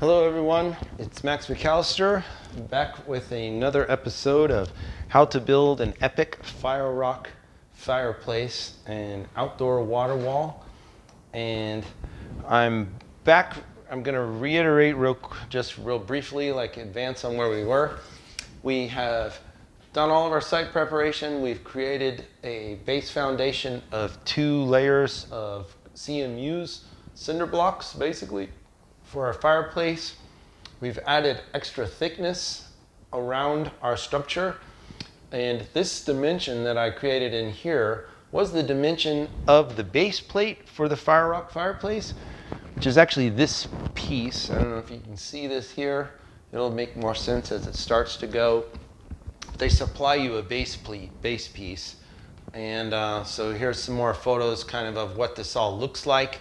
Hello everyone, it's Max McAllister, back with another episode of how to build an epic FireRock fireplace and outdoor water wall. And I'm back, I'm going to reiterate real briefly, like advance on where we were. We have done all of our site preparation. We've created a base foundation of 2 layers of CMUs, cinder blocks basically, for our fireplace. We've added extra thickness around our structure, and this dimension that I created in here was the dimension of the base plate for the FireRock fireplace, which is actually this piece. I don't know if you can see this here. It'll make more sense as it starts to go. They supply you a base piece, and so here's some more photos kind of what this all looks like.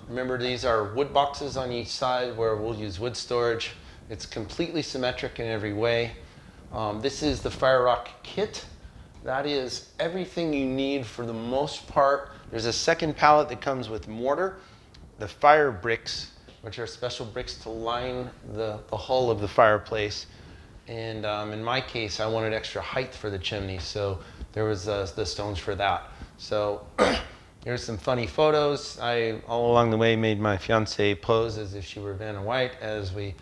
Remember, these are wood boxes on each side where we'll use wood storage. It's completely symmetric in every way. This is the FireRock kit. That is everything you need for the most part. There's a second pallet that comes with mortar, the fire bricks, which are special bricks to line the hull of the fireplace. And in my case, I wanted extra height for the chimney, so there was the stones for that. So here's some funny photos. I, all along the way, made my fiance pose as if she were Vanna White as we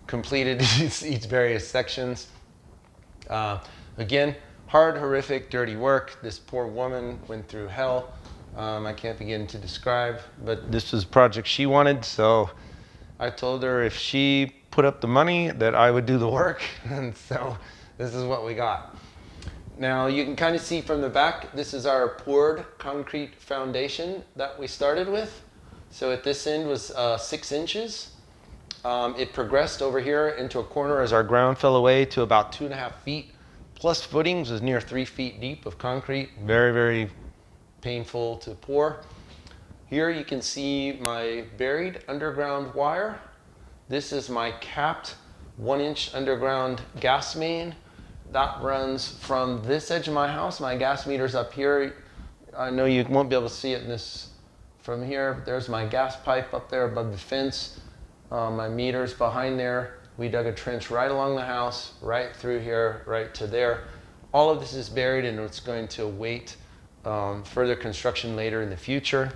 completed each various sections. Again, hard, horrific, dirty work. This poor woman went through hell. I can't begin to describe, but this was a project she wanted, so I told her if she put up the money that I would do the work, and so this is what we got. Now you can kind of see from the back, this is our poured concrete foundation that we started with. So at this end was 6 inches. It progressed over here into a corner as our ground fell away to about 2.5 feet, plus footings was near 3 feet deep of concrete. Very, very painful to pour. Here you can see my buried underground wire. This is my capped 1-inch underground gas main. That runs from this edge of my house. My gas meter's up here. I know you won't be able to see it in this from here. There's my gas pipe up there above the fence. My meter's behind there. We dug a trench right along the house, right through here, right to there. All of this is buried, and it's going to await further construction later in the future.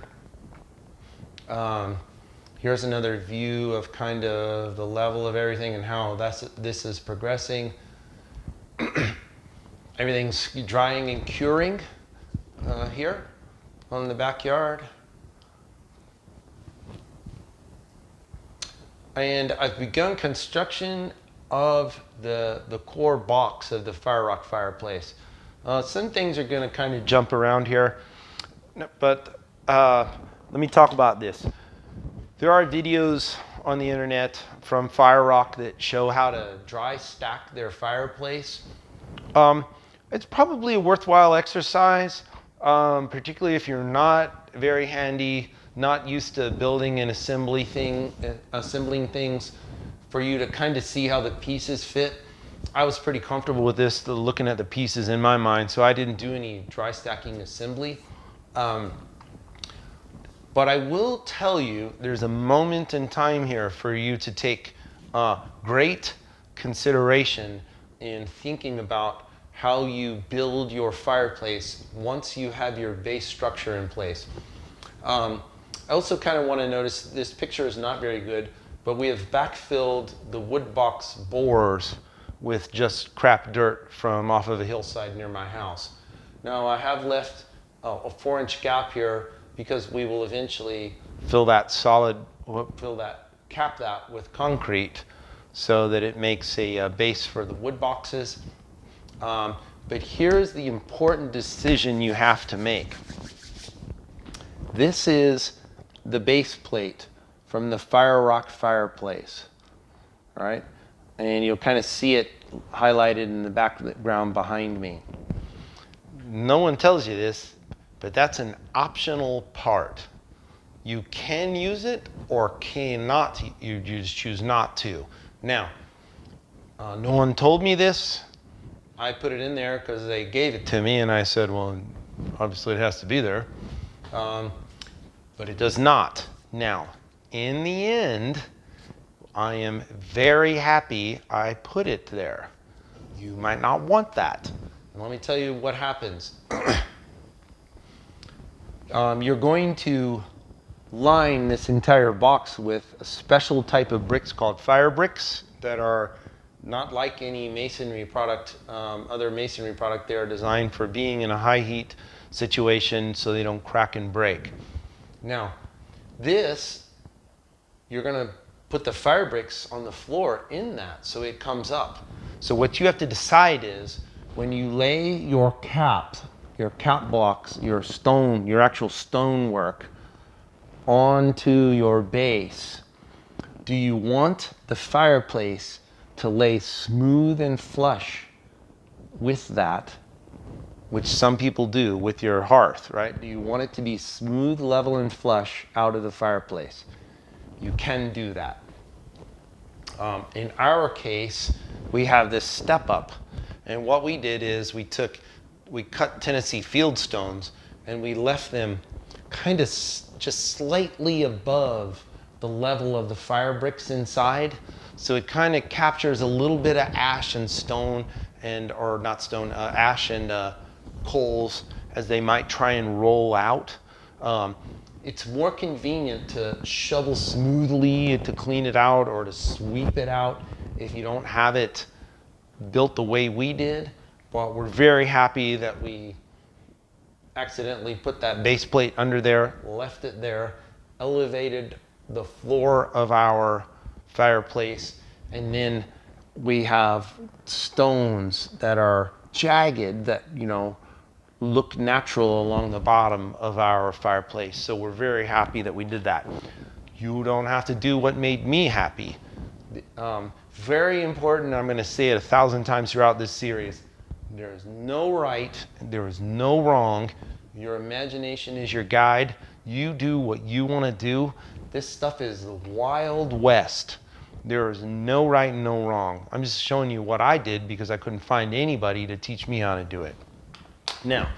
Here's another view of kind of the level of everything and how this is progressing. Everything's drying and curing here on the backyard. And I've begun construction of the core box of the FireRock fireplace. Some things are going to kind of jump around here, but let me talk about this. There are videos on the internet from FireRock that show how to dry stack their fireplace. It's probably a worthwhile exercise, particularly if you're not very handy, not used to building and assembling things, for you to kind of see how the pieces fit. I was pretty comfortable with this, looking at the pieces in my mind, so I didn't do any dry stacking assembly. But I will tell you, there's a moment in time here for you to take great consideration in thinking about how you build your fireplace once you have your base structure in place. I also kind of want to notice this picture is not very good, but we have backfilled the wood box bores with just crap dirt from off of a hillside near my house. Now I have left a 4-inch gap here because we will eventually cap that with concrete so that it makes a base for the wood boxes. But here's the important decision you have to make. This is the base plate from the FireRock fireplace, all right? And you'll kind of see it highlighted in the background behind me. No one tells you this, but that's an optional part. You can use it or cannot. You just choose not to. Now, no one told me this. I put it in there because they gave it to me, and I said, well, obviously it has to be there. But it does not. Now, in the end, I am very happy I put it there. You might not want that. And let me tell you what happens. You're going to line this entire box with a special type of bricks called fire bricks that are not like any masonry product, other masonry product. They are designed for being in a high heat situation so they don't crack and break. Now, this, you're going to put the fire bricks on the floor in that so it comes up. So what you have to decide is when you lay your cap blocks, your stone, your actual stone work onto your base, do you want the fireplace to lay smooth and flush with that, which some people do with your hearth, right? Do you want it to be smooth, level, and flush out of the fireplace? You can do that. In our case, we have this step up. And what we did is we cut Tennessee field stones and we left them kind of just slightly above the level of the fire bricks inside. So it kind of captures a little bit of ash and stone ash and coals as they might try and roll out. It's more convenient to shovel smoothly to clean it out or to sweep it out if you don't have it built the way we did. But we're very happy that we accidentally put that base plate under there, left it there, elevated the floor of our fireplace, and then we have stones that are jagged that, you know, look natural along the bottom of our fireplace. So we're very happy that we did that. You don't have to do what made me happy. Very important, I'm going to say it 1,000 times throughout this series. There is no right, there is no wrong. Your imagination is your guide. You do what you want to do. This stuff is the Wild West. There is no right and no wrong. I'm just showing you what I did because I couldn't find anybody to teach me how to do it. Now,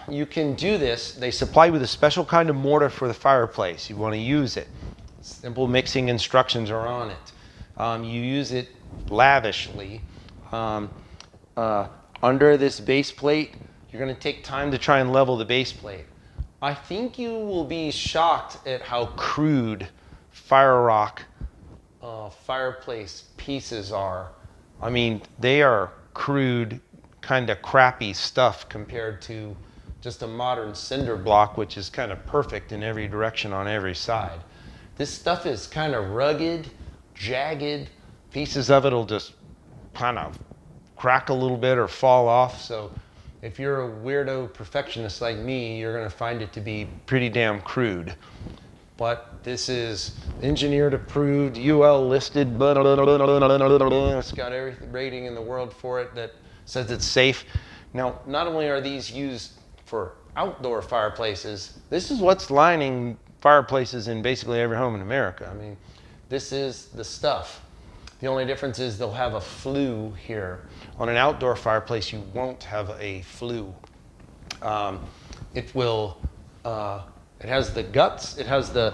you can do this. They supply you with a special kind of mortar for the fireplace. You want to use it. Simple mixing instructions are on it. You use it lavishly. Under this base plate, you're going to take time to try and level the base plate. I think you will be shocked at how crude FireRock fireplace pieces are. I mean, they are crude, kind of crappy stuff compared to just a modern cinder block, which is kind of perfect in every direction on every side. This stuff is kind of rugged, jagged. Pieces of it will just kind of crack a little bit or fall off. So if you're a weirdo perfectionist like me, you're going to find it to be pretty damn crude. But this is engineered approved, UL listed, blah, blah, blah, blah, blah, blah. It's got every rating in the world for it that says it's safe. Now, not only are these used for outdoor fireplaces, this is what's lining fireplaces in basically every home in America. I mean, this is the stuff. The only difference is they'll have a flue here. On an outdoor fireplace, you won't have a flue. It has the guts, it has the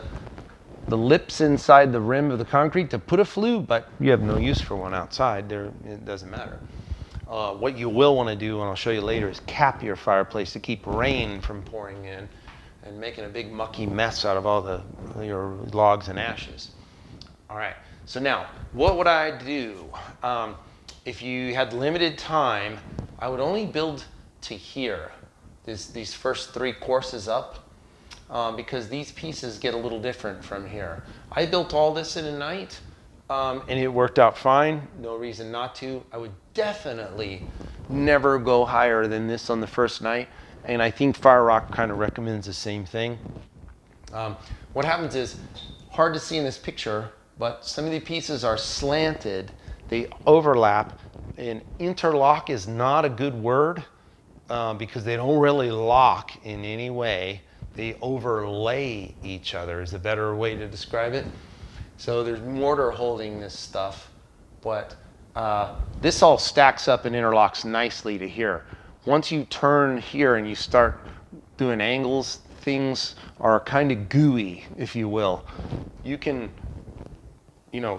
lips inside the rim of the concrete to put a flue, but you have no use for one outside. It doesn't matter. What you will want to do, and I'll show you later, is cap your fireplace to keep rain from pouring in and making a big mucky mess out of all your logs and ashes. All right, so now, what would I do? If you had limited time, I would only build to here, these first 3 courses up, because these pieces get a little different from here. I built all this in a night, and it worked out fine. No reason not to. I would definitely never go higher than this on the first night, and I think FireRock kind of recommends the same thing. What happens is, hard to see in this picture, but some of the pieces are slanted. They overlap, and interlock is not a good word because they don't really lock in any way. They overlay each other is a better way to describe it. So there's mortar holding this stuff, but this all stacks up and interlocks nicely to here. Once you turn here and you start doing angles, things are kind of gooey, if you will. You can,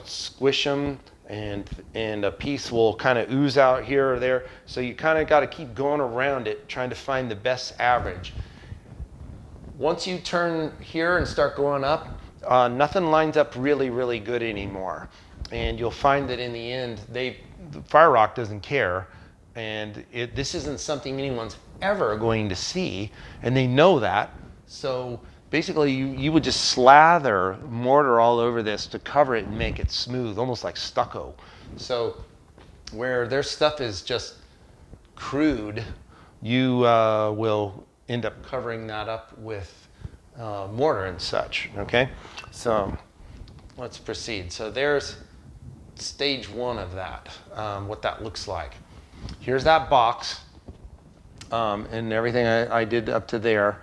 squish them and a piece will kind of ooze out here or there. So you kind of got to keep going around it, trying to find the best average. Once you turn here and start going up, nothing lines up really, really good anymore. And you'll find that in the end, FireRock doesn't care. And this isn't something anyone's ever going to see. And they know that. So basically, you would just slather mortar all over this to cover it and make it smooth, almost like stucco. So where their stuff is just crude, you will end up covering that up with mortar and such, okay? So let's proceed. So there's stage one of that, what that looks like. Here's that box and everything I did up to there.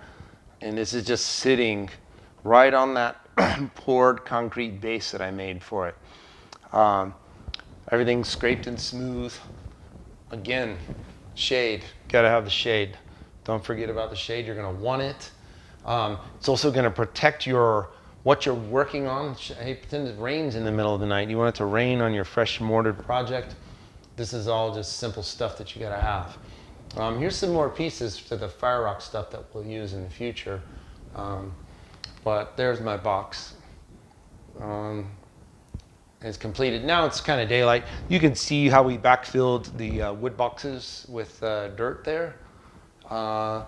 And this is just sitting right on that poured concrete base that I made for it. Everything's scraped and smooth. Again, shade, gotta have the shade. Don't forget about the shade, you're gonna want it. It's also gonna protect what you're working on. Hey, pretend it rains in the middle of the night. You want it to rain on your fresh mortared project. This is all just simple stuff that you gotta have. Here's some more pieces to the FireRock stuff that we'll use in the future. But there's my box. It's completed. Now it's kind of daylight. You can see how we backfilled the wood boxes with dirt there. And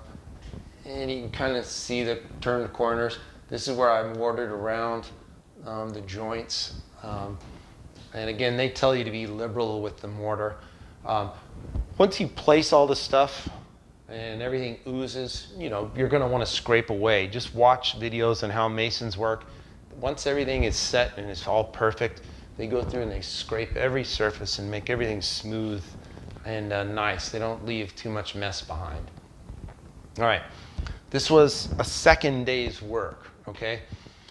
you can kind of see the turned corners. This is where I mortared around the joints. And again, they tell you to be liberal with the mortar. Once you place all the stuff and everything oozes, you're going to want to scrape away. Just watch videos on how masons work. Once everything is set and it's all perfect, they go through and they scrape every surface and make everything smooth and nice. They don't leave too much mess behind. All right, this was a second day's work, okay?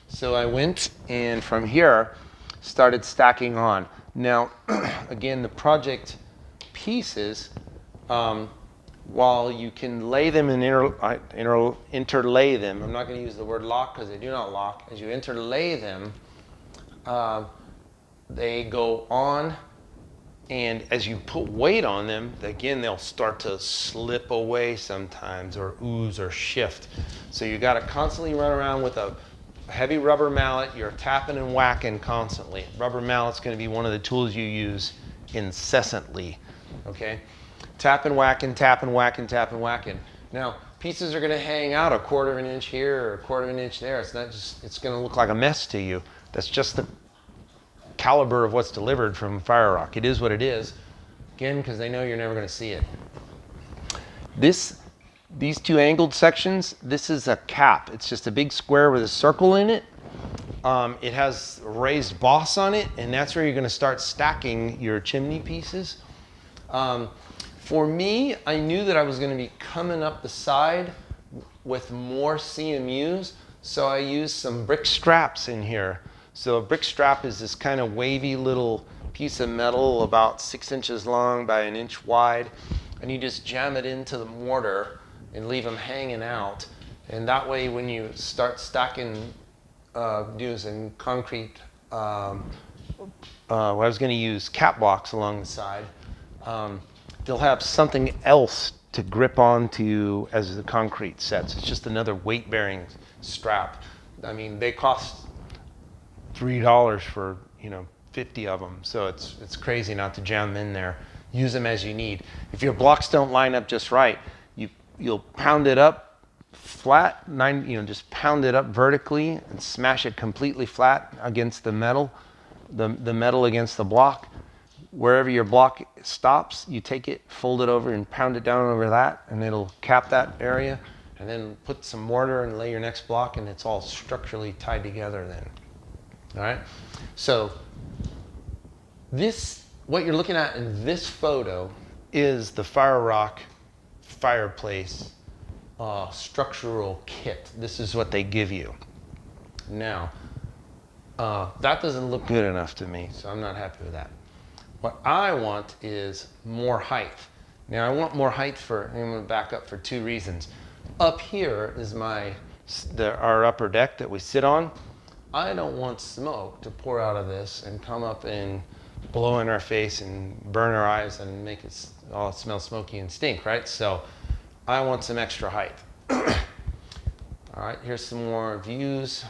So I went and from here started stacking on. Now, again, the project pieces, while you can lay them and interlay them, I'm not going to use the word lock because they do not lock. As you interlay them, they go on, and as you put weight on them, again, they'll start to slip away sometimes or ooze or shift. So you got to constantly run around with a heavy rubber mallet. You're tapping and whacking constantly. Rubber mallet's going to be one of the tools you use incessantly. Okay, tap and whacking, tap and whacking, tap and whacking. Now, pieces are going to hang out a quarter of an inch here or a quarter of an inch there. It's not just, it's going to look like a mess to you. That's just the caliber of what's delivered from FireRock. It is what it is. Again, because they know you're never going to see it. These two angled sections, this is a cap. It's just a big square with a circle in it. It has a raised boss on it, and that's where you're going to start stacking your chimney pieces. For me, I knew that I was going to be coming up the side with more CMUs, so I used some brick straps in here. So a brick strap is this kind of wavy little piece of metal about 6 inches long by 1 inch wide, and you just jam it into the mortar and leave them hanging out. And that way, when you start stacking using concrete, I was going to use cap blocks along the side. They'll have something else to grip onto as the concrete sets. It's just another weight-bearing strap. I mean, they cost $3 for 50 of them, so it's crazy not to jam them in there. Use them as you need. If your blocks don't line up just right, you'll pound it up flat, just pound it up vertically and smash it completely flat against the metal, the metal against the block. Wherever your block stops, you take it, fold it over, and pound it down over that, and it'll cap that area. And then put some mortar and lay your next block, and it's all structurally tied together then. All right? So what you're looking at in this photo is the FireRock Fireplace structural kit. This is what they give you. Now, that doesn't look good enough to me, so I'm not happy with that. What I want is more height. Now I want more height I'm going to back up for 2 reasons. Up here is my our upper deck that we sit on. I don't want smoke to pour out of this and come up and blow in our face and burn our eyes and make it all smell smoky and stink, right? So I want some extra height. All right, here's some more views.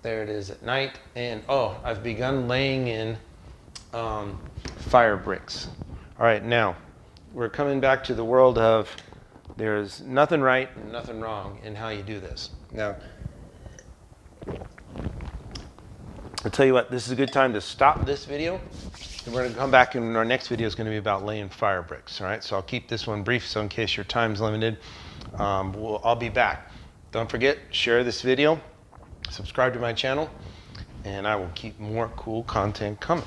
There it is at night. And oh, I've begun laying in fire bricks. All right, now we're coming back to the world of there's nothing right and nothing wrong in how you do this. Now, I'll tell you what, this is a good time to stop this video. And we're going to come back, and our next video is going to be about laying fire bricks. All right, so I'll keep this one brief, so in case your time's limited, I'll be back. Don't forget, share this video, subscribe to my channel, and I will keep more cool content coming.